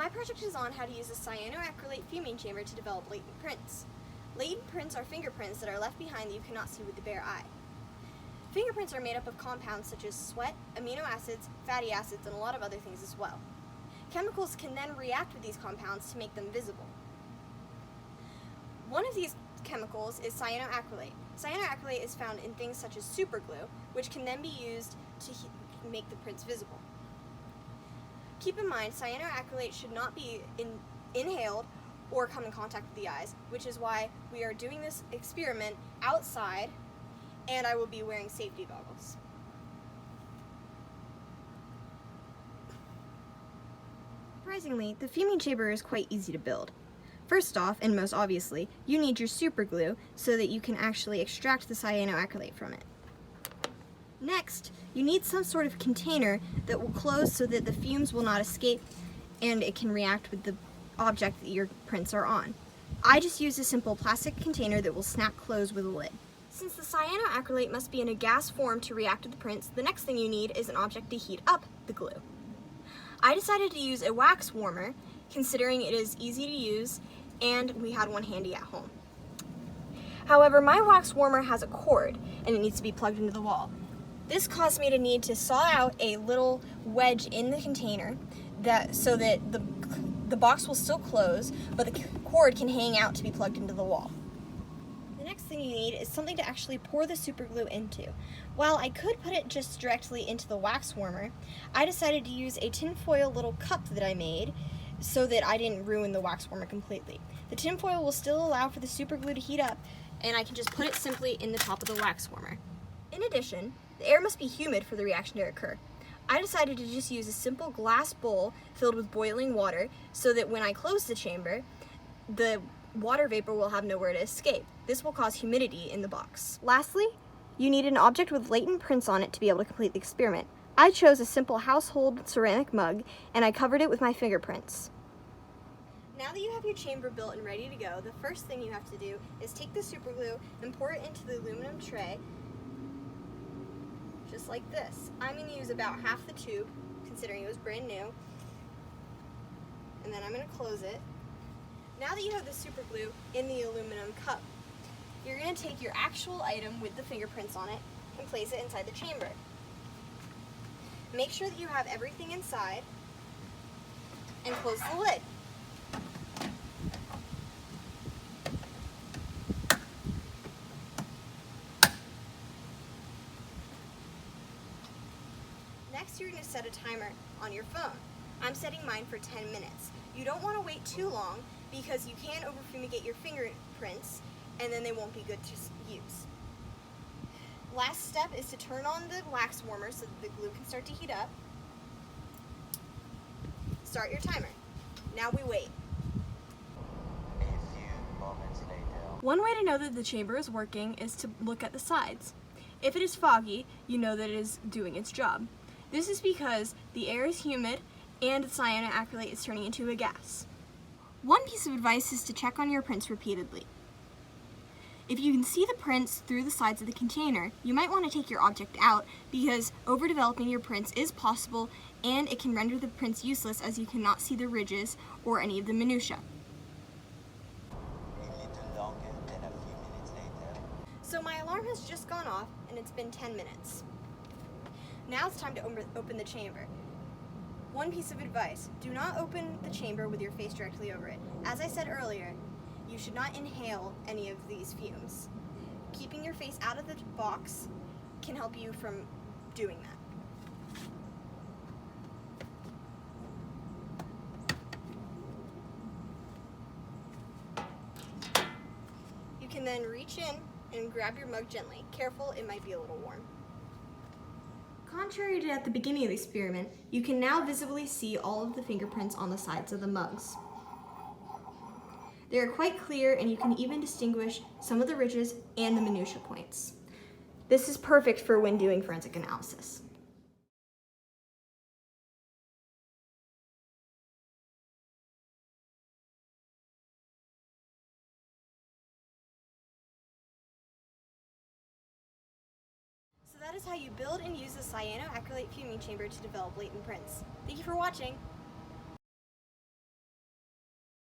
My project is on how to use a cyanoacrylate fuming chamber to develop latent prints. Latent prints are fingerprints that are left behind that you cannot see with the bare eye. Fingerprints are made up of compounds such as sweat, amino acids, fatty acids, and a lot of other things as well. Chemicals can then react with these compounds to make them visible. One of these chemicals is cyanoacrylate. Cyanoacrylate is found in things such as superglue, which can then be used to make the prints visible. Keep in mind, cyanoacrylate should not be inhaled or come in contact with the eyes, which is why we are doing this experiment outside, and I will be wearing safety goggles. Surprisingly, the fuming chamber is quite easy to build. First off, and most obviously, you need your superglue so that you can actually extract the cyanoacrylate from it. Next, you need some sort of container that will close so that the fumes will not escape and it can react with the object that your prints are on. I just used a simple plastic container that will snap closed with a lid. Since the cyanoacrylate must be in a gas form to react with the prints, the next thing you need is an object to heat up the glue. I decided to use a wax warmer, considering it is easy to use and we had one handy at home. However, my wax warmer has a cord and it needs to be plugged into the wall. This caused me to need to saw out a little wedge in the container so that the box will still close, but the cord can hang out to be plugged into the wall. The next thing you need is something to actually pour the superglue into. While I could put it just directly into the wax warmer, I decided to use a tinfoil little cup that I made so that I didn't ruin the wax warmer completely. The tinfoil will still allow for the superglue to heat up, and I can just put it simply in the top of the wax warmer. In addition, the air must be humid for the reaction to occur. I decided to just use a simple glass bowl filled with boiling water so that when I close the chamber, the water vapor will have nowhere to escape. This will cause humidity in the box. Lastly, you need an object with latent prints on it to be able to complete the experiment. I chose a simple household ceramic mug and I covered it with my fingerprints. Now that you have your chamber built and ready to go, the first thing you have to do is take the superglue and pour it into the aluminum tray, just like this. I'm going to use about half the tube, considering it was brand new, and then I'm going to close it. Now that you have the superglue in the aluminum cup, you're going to take your actual item with the fingerprints on it and place it inside the chamber. Make sure that you have everything inside and close the lid. Next, you're going to set a timer on your phone. I'm setting mine for 10 minutes. You don't want to wait too long because you can over-fumigate your fingerprints and then they won't be good to use. Last step is to turn on the wax warmer so that the glue can start to heat up. Start your timer. Now we wait. A few moments later. One way to know that the chamber is working is to look at the sides. If it is foggy, you know that it is doing its job. This is because the air is humid and the cyanoacrylate is turning into a gas. One piece of advice is to check on your prints repeatedly. If you can see the prints through the sides of the container, you might want to take your object out because overdeveloping your prints is possible and it can render the prints useless as you cannot see the ridges or any of the minutiae. A little longer than a few minutes later. So my alarm has just gone off and it's been 10 minutes. Now it's time to open the chamber. One piece of advice, do not open the chamber with your face directly over it. As I said earlier, you should not inhale any of these fumes. Keeping your face out of the box can help you from doing that. You can then reach in and grab your mug gently. Careful, it might be a little warm. Contrary to at the beginning of the experiment, you can now visibly see all of the fingerprints on the sides of the mugs. They are quite clear and you can even distinguish some of the ridges and the minutiae points. This is perfect for when doing forensic analysis. So that is how you build and use the cyanoacrylate fuming chamber to develop latent prints. Thank you for watching.